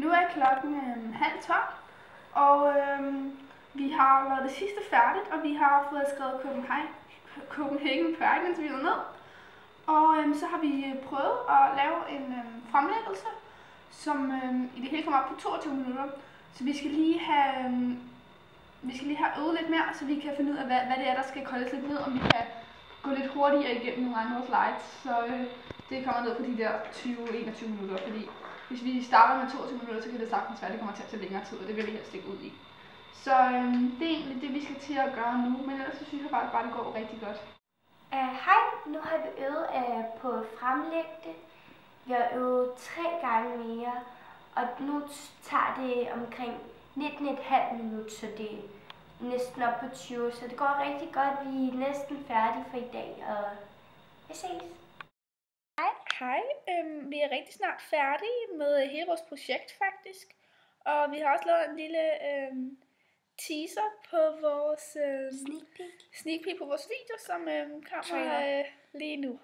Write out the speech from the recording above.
Nu er klokken 11:30, og vi har lavet det sidste færdigt, og vi har fået skrevet Copenhagen Pregnancy ned. Og så har vi prøvet at lave en fremlæggelse, som i det hele kommer op på 22 minutter. Så vi skal lige have øvet lidt mere, så vi kan finde ud af, hvad det er, der skal koldes lidt ned, om vi kan gå lidt hurtigere igennem nogle andre slides. Så det kommer ned på de der 20-21 minutter, fordi hvis vi starter med 22 minutter, så kan det sagtens være, at det kommer til at tage længere tid, og det vil vi helst ikke ud i. Så det er egentlig det, vi skal til at gøre nu, men ellers så synes jeg bare, at det går rigtig godt. Hej, nu har vi øvet på at fremlægge det. Vi har øvet 3 gange mere, og nu tager det omkring 19,5 minutter, så det er næsten op på 20, så det går rigtig godt. Vi er næsten færdige for i dag, og vi ses. Hej, vi er rigtig snart færdige med hele vores projekt faktisk, og vi har også lavet en lille teaser på vores Sneak peek på vores video, som kommer lige nu.